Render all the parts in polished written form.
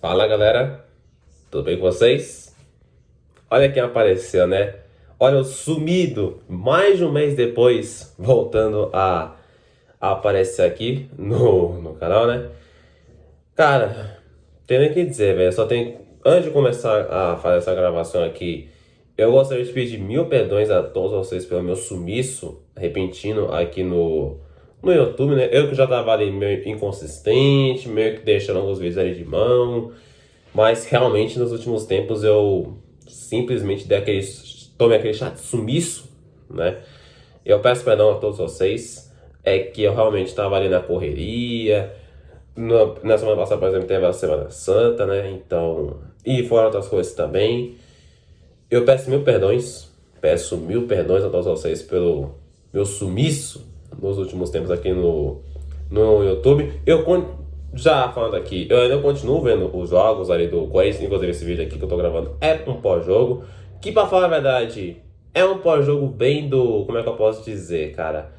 Fala galera, tudo bem com vocês? Olha quem apareceu, né? Olha o sumido, mais de um mês depois, voltando a aparecer aqui no canal, né? Cara, tem nem o que dizer, velho. Só tem. Antes de começar a fazer essa gravação aqui, eu gostaria de pedir mil perdões a todos vocês pelo meu sumiço repentino aqui no YouTube, né? Eu que já tava ali meio inconsistente, meio que deixando alguns vídeos ali de mão. Mas realmente nos últimos tempos eu simplesmente tomei aquele chato sumiço, né? Eu peço perdão a todos vocês. É que eu realmente estava ali na correria. Na semana passada, por exemplo, teve a Semana Santa, né? Então. E fora outras coisas também. Eu peço mil perdões. Peço mil perdões a todos vocês pelo meu sumiço nos últimos tempos aqui no YouTube. Já falando aqui, eu ainda continuo vendo os jogos ali do Corinthians, inclusive esse vídeo aqui que eu tô gravando é um pós-jogo, que pra falar a verdade, é um pós-jogo bem do, como é que eu posso dizer, cara?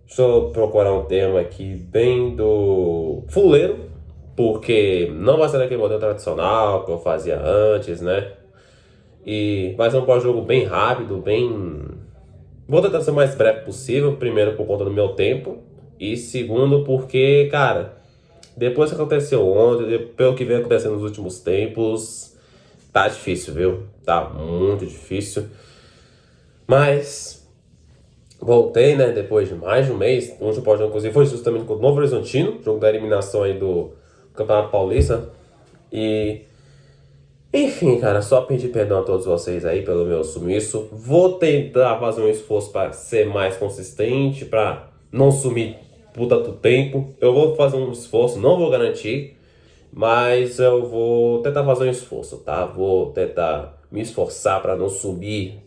Deixa eu procurar um termo aqui, bem do fuleiro, porque não vai ser daquele modelo tradicional que eu fazia antes, né? E vai ser um pós-jogo bem rápido, bem... Vou tentar ser o mais breve possível, primeiro por conta do meu tempo, e segundo porque, cara... Depois que aconteceu ontem, pelo que vem acontecendo nos últimos tempos, tá difícil, viu? Tá muito difícil. Mas voltei, né? Depois de mais de um mês. O último pós-jogo, inclusive, foi justamente contra o Novo Horizontino, jogo da eliminação aí do Campeonato Paulista. E, enfim, cara, só pedir perdão a todos vocês aí pelo meu sumiço. Vou tentar fazer um esforço para ser mais consistente, para não sumir por tanto tempo. Eu vou fazer um esforço, não vou garantir, mas eu vou tentar fazer um esforço, tá? Vou tentar me esforçar para não sumir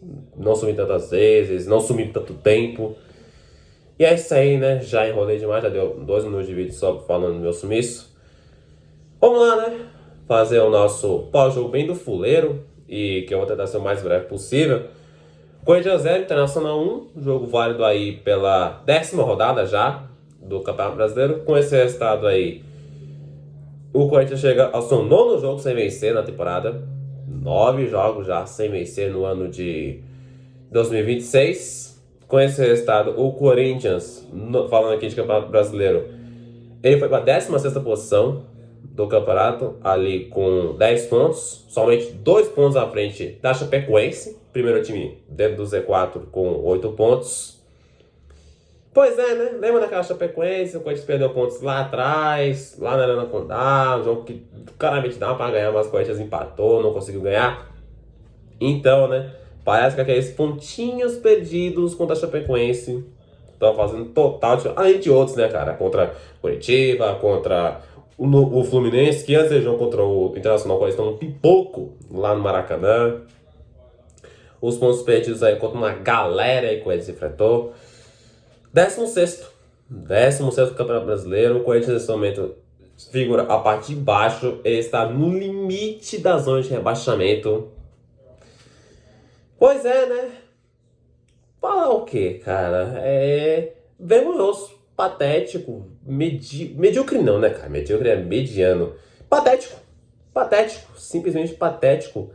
tantas vezes, não sumir tanto tempo. E é isso aí, né? Já enrolei demais, já deu 2 minutos de vídeo só falando do meu sumiço. Vamos lá, né? Fazer o nosso pós-jogo bem do fuleiro e que eu vou tentar ser o mais breve possível. Corinthians 0, Internacional 1, jogo válido aí pela 10ª rodada já do Campeonato Brasileiro. Com esse resultado aí, o Corinthians chega ao seu 9º jogo sem vencer na temporada. 9 jogos já sem vencer no ano de 2026. Com esse resultado, o Corinthians, falando aqui de Campeonato Brasileiro, ele foi para a 16ª posição do campeonato, ali com 10 pontos, somente 2 pontos à frente da Chapecoense, primeiro time dentro do Z4 com 8 pontos. Pois é, né? Lembra daquela Chapecoense? O Corinthians perdeu pontos lá atrás, lá na Arena Condá, um jogo que claramente dava para ganhar, mas o Corinthians empatou, não conseguiu ganhar. Então, né? Parece que aqueles pontinhos perdidos contra a Chapecoense estão fazendo total diferença. Além de outros, né, cara? Contra Curitiba, contra o Fluminense, que antes do jogo contra o Internacional, eles estão no pipoco lá no Maracanã. Os pontos perdidos aí contra uma galera aí que o Corinthians enfrentou. 16º. 16º Campeonato Brasileiro. O Corinthians nesse momento figura a parte de baixo. Ele está no limite da zona de rebaixamento. Pois é, né? Falar o quê, cara? É vergonhoso, patético, medíocre não, né, cara? Medíocre é mediano. Patético, patético, simplesmente patético.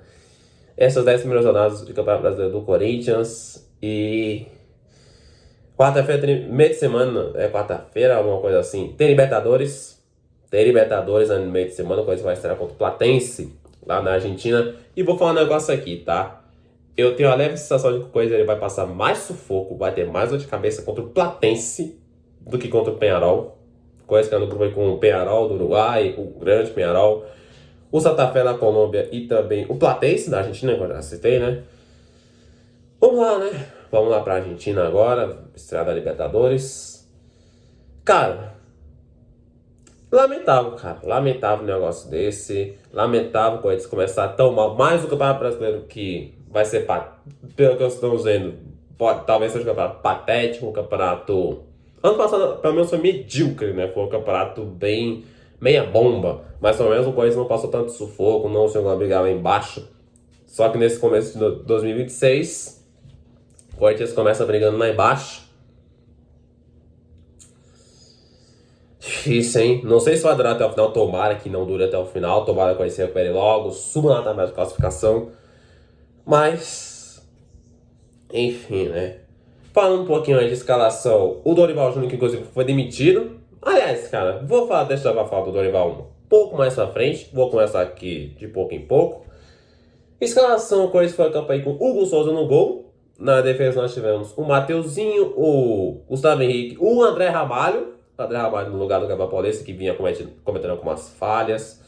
Essas 10 primeiras rodadas de Campeonato Brasileiro do Corinthians. E quarta-feira, meio de semana, é quarta-feira, alguma coisa assim. Tem Libertadores. Tem Libertadores no meio de semana, coisa vai estrear contra o Platense, lá na Argentina. E vou falar um negócio aqui, tá? Eu tenho a leve sensação de que o Corinthians ele vai passar mais sufoco, vai ter mais dor de cabeça contra o Platense do que contra o Peñarol. Corinthians que é no grupo aí com o Peñarol do Uruguai, o grande Peñarol, o Santa Fé da Colômbia e também o Platense da Argentina, que eu já citei, né? Vamos lá, né? Vamos lá pra Argentina agora, estreia da Libertadores. Cara, lamentável, cara. Lamentável um negócio desse. Lamentável o Corinthians começar tão mal. Mais o Campeonato Brasileiro que vai ser, pelo que eu estou dizendo, talvez seja um campeonato patético, um campeonato... Ano passado, pelo menos, foi medíocre, né? Foi um campeonato bem meia bomba. Mas pelo menos o Corinthians não passou tanto sufoco, não chegou a brigar lá embaixo. Só que nesse começo de 2026, o Corinthians começa brigando lá embaixo. difícil, hein? Não sei se vai durar até o final, tomara que não dure até o final, tomara que ele se recupere logo, suba na tabela de classificação. Mas, enfim, né? Falando um pouquinho aí de escalação, o Dorival Júnior, que inclusive foi demitido. Aliás, cara, deixar pra falar do Dorival um pouco mais pra frente. Vou começar aqui de pouco em pouco. Escalação, o Corinthians foi a campo aí com o Hugo Souza no gol. Na defesa nós tivemos o Mateuzinho, o Gustavo Henrique, o André Ramalho. O André Ramalho no lugar do Gabriel Paulista, que vinha cometendo algumas falhas.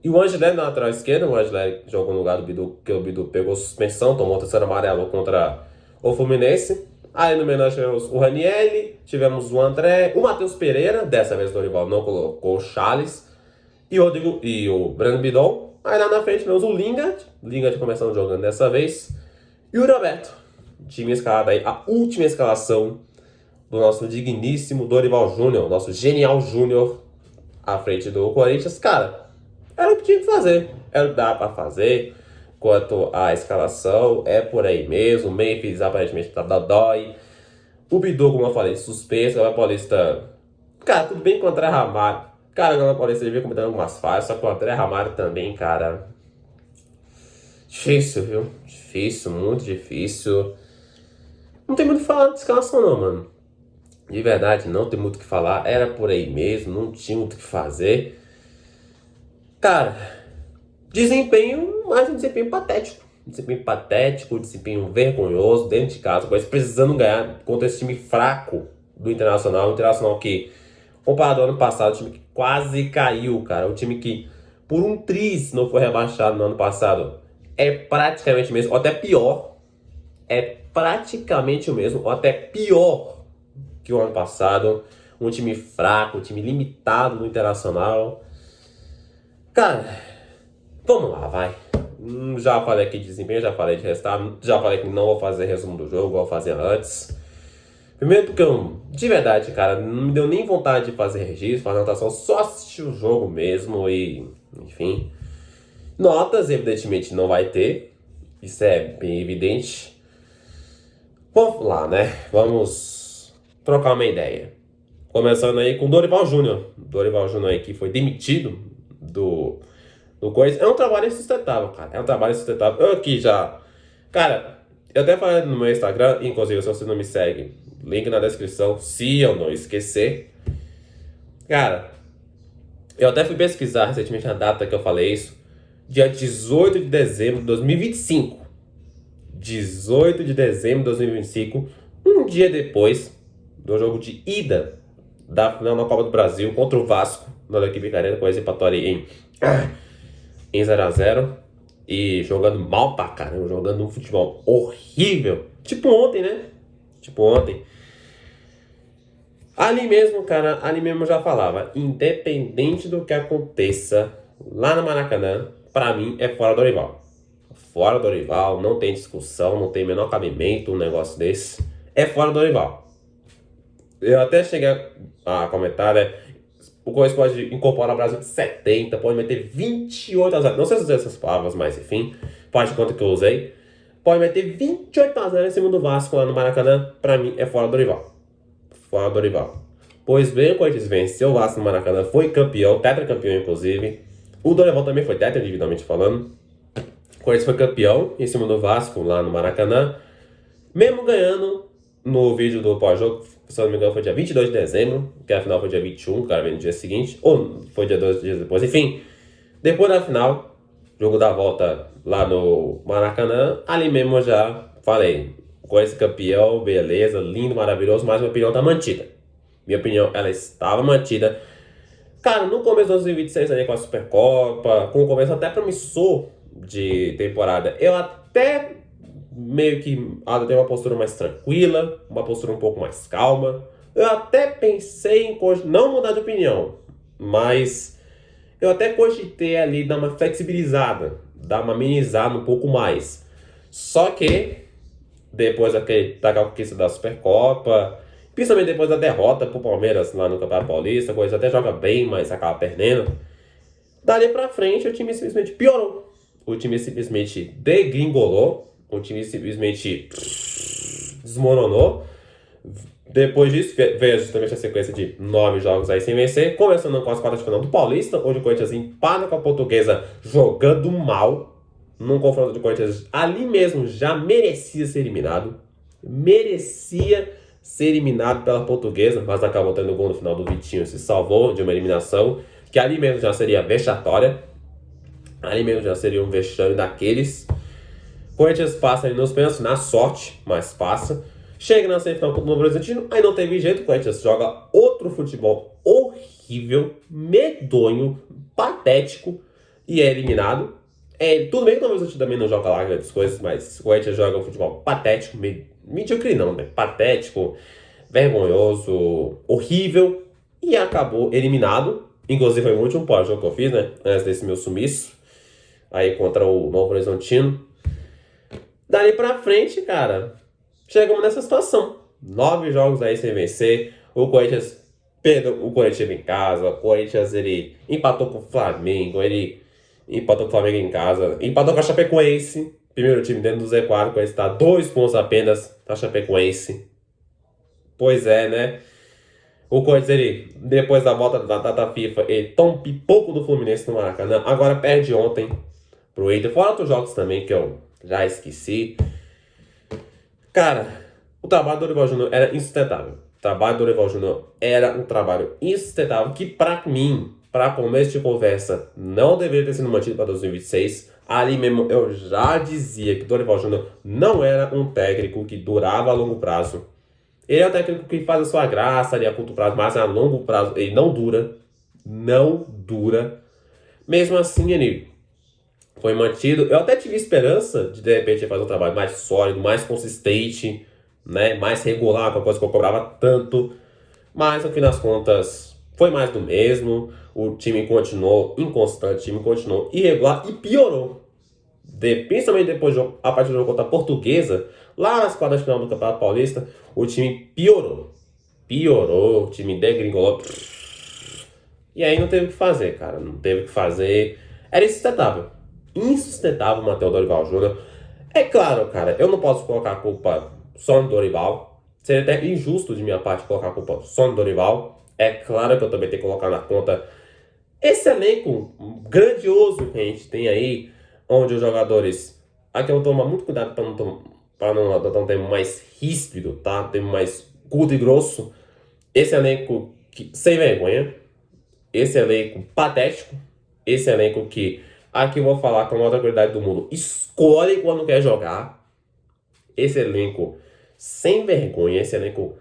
E o Angelé na lateral esquerda. O Angelé jogou no lugar do Bidu, porque o Bidu pegou suspensão, tomou o terceiro amarelo contra o Fluminense. Aí no meio nós tivemos o Ranieri, tivemos o André, o Matheus Pereira, dessa vez o Dorival não colocou o Charles, e o Breno Bidon. Aí lá na frente tivemos o Lingard começando jogando dessa vez, e o Roberto. Time escalado aí, a última escalação do nosso digníssimo Dorival Júnior, nosso genial Júnior, à frente do Corinthians. Cara, era o que tinha que fazer, era o que dava pra fazer. Quanto à escalação, é por aí mesmo. O Memphis aparentemente tá dodói. O Bidu, como eu falei, suspenso. O Gabriel Paulista... Cara, tudo bem com o André Ramalho. Cara, o Gabriel Paulista devia cometendo algumas falhas. Só que o André Ramalho também, cara... Difícil, viu? Difícil, muito difícil. Não tem muito o que falar de escalação não, mano. De verdade, não tem muito o que falar. Era por aí mesmo, não tinha muito o que fazer. Cara... Desempenho, mas um desempenho patético. Desempenho vergonhoso, dentro de casa, mas precisando ganhar contra esse time fraco do Internacional. O Internacional que, comparado ao ano passado, o time que quase caiu, cara. O time que, por um triz, não foi rebaixado no ano passado. É praticamente o mesmo, ou até pior. É praticamente o mesmo, ou até pior que o ano passado. Um time fraco, um time limitado no Internacional. Cara... Vamos lá, vai. Já falei aqui de desempenho, já falei de resultado, já falei que não vou fazer resumo do jogo, vou fazer antes. Primeiro porque de verdade, cara, não me deu nem vontade de fazer registro, fazer anotação, só assistir o jogo mesmo e, enfim. Notas, evidentemente, não vai ter, isso é bem evidente. Vamos lá, né? Vamos trocar uma ideia. Começando aí com o Dorival Júnior. Dorival Júnior aí que foi demitido do Coisa. É um trabalho insustentável, cara. É um trabalho insustentável. Eu aqui já... Cara, eu até falei no meu Instagram, inclusive se você não me segue, link na descrição, se eu não esquecer. Cara, eu até fui pesquisar recentemente a data que eu falei isso. Dia 18 de dezembro de 2025. 18 de dezembro de 2025. Um dia depois do jogo de ida da final na Copa do Brasil contra o Vasco, na equipe Arena, com esse empatou em 0x0 e jogando mal pra caramba, jogando um futebol horrível. Tipo ontem, né? Tipo ontem. Ali mesmo, cara, ali mesmo eu já falava, independente do que aconteça lá no Maracanã, pra mim é fora Dorival. Fora Dorival, não tem discussão, não tem menor cabimento um negócio desse. É fora Dorival. Eu até cheguei a comentar, né? O Corinthians pode incorporar o Brasil de 70, pode meter 28x0. Não sei se usei essas palavras, mas enfim, faz de conta que eu usei. Pode meter 28x0 em cima do Vasco lá no Maracanã. Pra mim, é fora do Dorival. Fora do Dorival. Pois bem, o Corinthians venceu o Vasco no Maracanã, foi campeão, tetracampeão inclusive. O Dorival também foi tetra, individualmente falando. O Corinthians foi campeão em cima do Vasco lá no Maracanã. Mesmo ganhando no vídeo do pós-jogo, se eu não me engano, foi dia 22 de dezembro, que a final foi dia 21, o cara veio no dia seguinte, ou foi dia 2 dias depois, enfim. Depois da final, jogo da volta lá no Maracanã, ali mesmo eu já falei, com esse campeão, beleza, lindo, maravilhoso, mas minha opinião tá mantida. Minha opinião, ela estava mantida. Cara, no começo de 2026 ali com a Supercopa, com o começo até promissor de temporada, eu até meio que tem uma postura mais tranquila, uma postura um pouco mais calma. Eu até pensei em não mudar de opinião, mas eu até cogitei ali dar uma flexibilizada, dar uma amenizada um pouco mais. Só que depois da conquista da Supercopa, principalmente depois da derrota pro Palmeiras lá no Campeonato Paulista, a coisa até joga bem, mas acaba perdendo. Dali pra frente o time simplesmente piorou. O time simplesmente degringolou. O time simplesmente desmoronou. Depois disso, veio justamente a sequência de 9 jogos aí sem vencer, começando com as quartas de final do Paulista, onde o Corinthians empata com a Portuguesa jogando mal, num confronto de Corinthians ali mesmo já merecia ser eliminado. Merecia ser eliminado pela Portuguesa, mas acabou tendo o gol no final do Vitinho, se salvou de uma eliminação, que ali mesmo já seria vexatória. Ali mesmo já seria um vexame daqueles. Corinthians passa ali nos pênaltis, na sorte, mas passa. Chega na semifinal contra o Novo Horizontino, aí não teve jeito, o Corinthians joga outro futebol horrível, medonho, patético e é eliminado. Tudo bem que o Novo Horizontino também não joga lá grandes coisas, mas o Corinthians joga um futebol patético, medíocre não, né? Patético, vergonhoso, horrível e acabou eliminado. Inclusive foi o último pós-jogo que eu fiz, né? Antes desse meu sumiço, aí contra o Novo Horizontino. Dali pra frente, cara, chegamos nessa situação. 9 jogos aí sem vencer. O Corinthians perdeu. O Corinthians em casa. O Corinthians ele empatou com o Flamengo. Ele empatou com o Flamengo em casa. Empatou com a Chapecoense. Primeiro time dentro do Z4. O Corinthians está 2 pontos apenas da Chapecoense. Pois é, né? O Corinthians, ele, depois da volta da data FIFA, ele toma um pipoco do Fluminense no Maracanã. Agora perde ontem pro Inter. Fora outros jogos também que eu já esqueci. Cara, o trabalho do Dorival Júnior era insustentável. O trabalho do Dorival Júnior era um trabalho insustentável que, pra mim, pra começo de conversa, não deveria ter sido mantido para 2026. Ali mesmo eu já dizia que o Dorival Júnior não era um técnico que durava a longo prazo. Ele é um técnico que faz a sua graça ali a curto prazo, mas a longo prazo ele não dura. Não dura. Mesmo assim, ele foi mantido. Eu até tive esperança de repente fazer um trabalho mais sólido, mais consistente, né? Mais regular, com a coisa que eu cobrava tanto. Mas no fim das contas foi mais do mesmo. O time continuou inconstante, o time continuou irregular e piorou. Principalmente depois a partir do jogo contra a Portuguesa, lá nas quartas de final do Campeonato Paulista, o time piorou. Piorou, o time degringolou. E aí não teve o que fazer, cara. Não teve o que fazer. Era insustentável. Insustentável manter o Dorival Júnior. É claro, cara, eu não posso colocar a culpa só no Dorival. Seria até injusto de minha parte colocar a culpa só no Dorival. É claro que eu também tenho que colocar na conta esse elenco grandioso que a gente tem aí, onde os jogadores... Aqui eu vou tomar muito cuidado para não adotar um termo mais ríspido, tá? Um termo mais curto e grosso. Esse elenco sem vergonha. Esse elenco patético. Esse elenco que... Aqui eu vou falar com a maior tranquilidade do mundo. Escolhe quando quer jogar. Esse elenco sem vergonha. Esse elenco...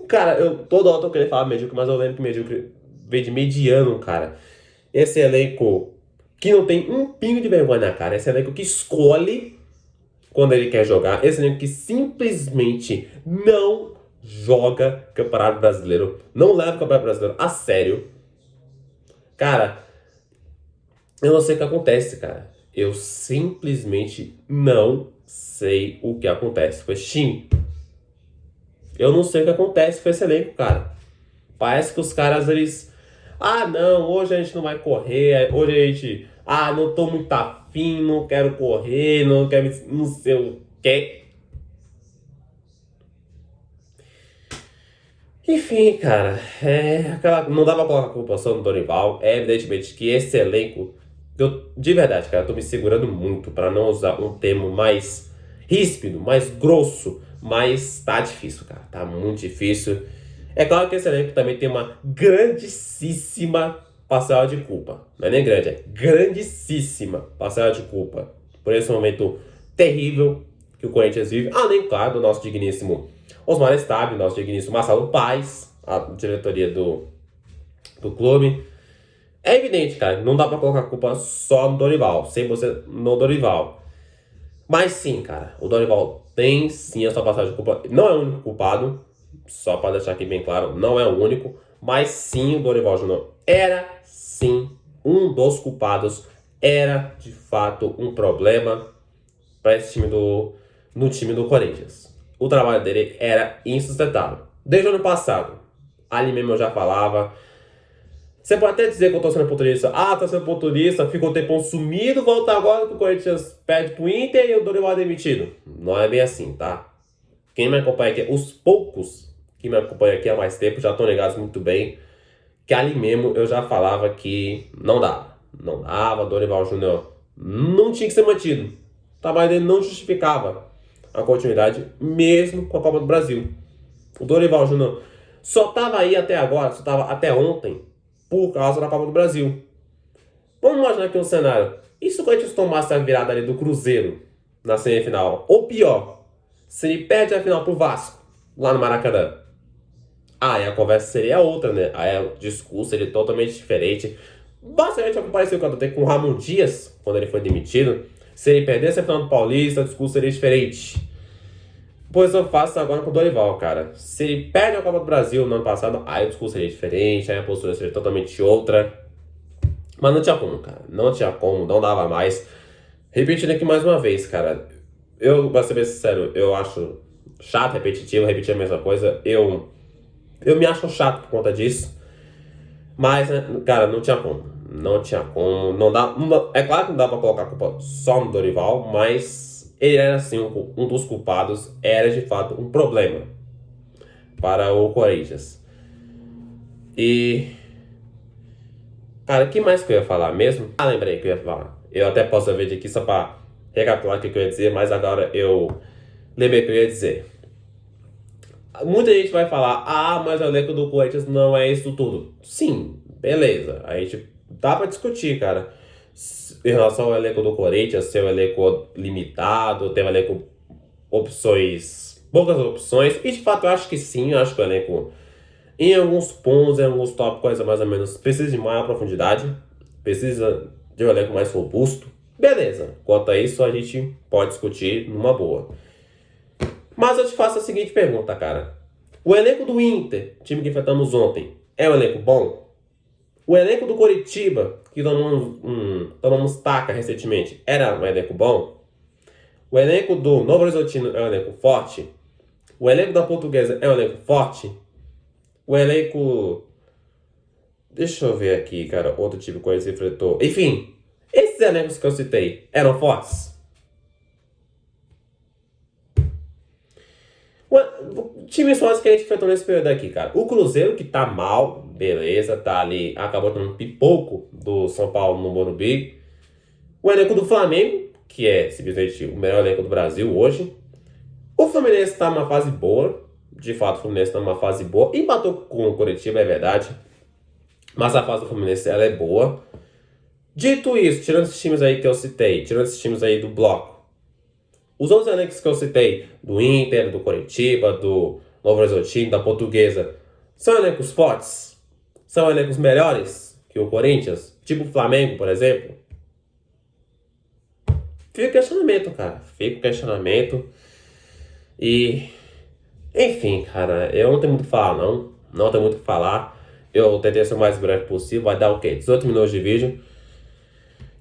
Cara, toda hora eu tô querendo falar medíocre, mas eu lembro que medíocre veio de mediano, cara. Esse elenco que não tem um pingo de vergonha na cara. Esse elenco que escolhe quando ele quer jogar. Esse elenco que simplesmente não joga Campeonato Brasileiro. Não leva o Campeonato Brasileiro a sério. Cara... Eu não sei o que acontece, cara. Eu simplesmente não sei o que acontece com esse time. Eu não sei o que acontece com esse elenco, cara. Parece que os caras, eles... Ah, não, hoje a gente não vai correr. Hoje a gente... Ah, não tô muito afim, não quero correr, não quero... Não sei o quê. Enfim, cara. Não dá pra colocar a culpa só no Dorival. É evidentemente que esse elenco... de verdade, cara, eu tô me segurando muito pra não usar um termo mais ríspido, mais grosso, mas tá difícil, cara, tá muito difícil. É claro que esse elenco também tem uma grandíssima parcela de culpa. Não é nem grande, é grandíssima parcela de culpa por esse momento terrível que o Corinthians vive. Além, claro, do nosso digníssimo Osmar Stabile, nosso digníssimo Marcelo Paes, a diretoria do clube. É evidente, cara, não dá pra colocar a culpa só no Dorival, sem você no Dorival. Mas sim, cara, o Dorival tem sim a sua passagem de culpa. Não é o único culpado, só pra deixar aqui bem claro, não é o único. Mas sim, o Dorival Júnior era sim um dos culpados. Era, de fato, um problema para esse time no time do Corinthians. O trabalho dele era insustentável. Desde o ano passado, ali mesmo eu já falava... Você pode até dizer que eu tô sendo oportunista. Ah, tá sendo oportunista, ficou um tempão sumido, volta agora que o Corinthians perde pro Inter e o Dorival é demitido. Não é bem assim, tá? quem me acompanha aqui, os poucos que me acompanham aqui há mais tempo já estão ligados muito bem que ali mesmo eu já falava que não dava. Não dava, Dorival Júnior não tinha que ser mantido. O trabalho dele não justificava a continuidade, mesmo com a Copa do Brasil. O Dorival Júnior só estava aí até agora, só estava até ontem, por causa da Copa do Brasil. Vamos imaginar aqui um cenário. E se o Corinthians tomasse a virada ali do Cruzeiro na semifinal? Ou pior, se ele perde a final pro Vasco, lá no Maracanã. Aí a conversa seria outra, né? Aí o discurso seria totalmente diferente. Bastante algo parecido com com o Ramon Dias, quando ele foi demitido. Se ele perdesse a final do Paulista, o discurso seria diferente. Pois eu faço agora com o Dorival, cara. Se ele perde a Copa do Brasil no ano passado, aí o discurso seria diferente, aí a postura seria totalmente outra. Mas não tinha como, cara. Não tinha como, não dava mais. Repetindo aqui mais uma vez, cara. Eu, pra ser bem sincero, eu acho chato, repetitivo, repetir a mesma coisa. Eu me acho chato por conta disso. Mas, né, cara, não tinha como. Não tinha como. É claro que não dá pra colocar a culpa só no Dorival, mas ele era, assim, um dos culpados. Era, de fato, um problema para o Corinthians. E... cara, o que mais que eu ia falar mesmo? Ah, lembrei que eu ia falar. Eu até posso ver aqui só pra recapitular o que eu ia dizer, mas agora eu lembrei o que eu ia dizer. Muita gente vai falar, ah, mas o elenco do Corinthians não é isso tudo. Sim, beleza. A gente dá pra discutir, cara. Em relação ao elenco do Corinthians, ser um elenco limitado, ter um elenco poucas opções. E de fato eu acho que sim, eu acho que o elenco, em alguns pontos, em alguns tópicos, mais ou menos, precisa de maior profundidade, precisa de um elenco mais robusto. Beleza, quanto a isso a gente pode discutir numa boa. Mas eu te faço a seguinte pergunta, cara. O elenco do Inter, time que enfrentamos ontem, é um elenco bom? O elenco do Coritiba, que tomamos taca recentemente, era um elenco bom? O elenco do Novo Horizontino é um elenco forte? O elenco da Portuguesa é um elenco forte? O elenco... deixa eu ver aqui, cara, outro time que o Corinthians enfrentou. Enfim, esses elencos que eu citei eram fortes? Times fortes que a gente enfrentou nesse período aqui, cara. O Cruzeiro, que tá mal, beleza, tá ali, acabou tomando um pipoco do São Paulo no Morumbi. O elenco do Flamengo, que é simplesmente o melhor elenco do Brasil hoje. O Fluminense tá numa fase boa. De fato, o Fluminense tá numa fase boa. Empatou com o Coritiba, é verdade. Mas a fase do Fluminense, ela é boa. Dito isso, tirando esses times aí que eu citei, tirando esses times aí do bloco, os outros elencos que eu citei, do Inter, do Coritiba, do Novo Horizontino, da Portuguesa, são elencos fortes? São elencos melhores que o Corinthians? Tipo o Flamengo, por exemplo? Fica o questionamento, cara. Fica o questionamento. E... enfim, cara, eu não tenho muito o que falar, não. Não tenho muito o que falar. Eu tentei ser o mais breve possível. Vai dar o quê? 18 minutos de vídeo.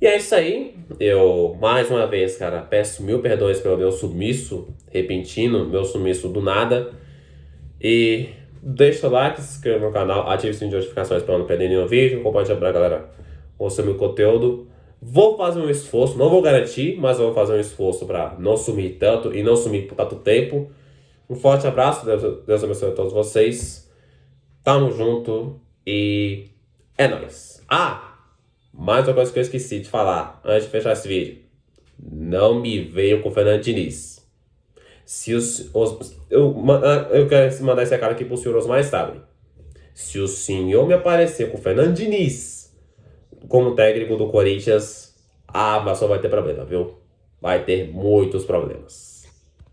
E é isso aí. Eu, mais uma vez, cara, peço mil perdões pelo meu sumiço repentino, meu sumiço do nada. E deixa o like, se inscreva no canal, ative o sininho de notificações para não perder nenhum vídeo. Compartilha pra galera consumir o conteúdo. Vou fazer um esforço, não vou garantir, mas eu vou fazer um esforço para não sumir tanto e não sumir por tanto tempo. Um forte abraço, Deus abençoe a todos vocês. Tamo junto e é nóis. Ah, mais uma coisa que eu esqueci de falar antes de fechar esse vídeo. Não me venham com o Fernando Diniz. Eu quero mandar esse cara aqui pro senhor Osmar Stable. Se o senhor me aparecer com o Fernando Diniz como técnico do Corinthians, mas só vai ter problema, viu? Vai ter muitos problemas.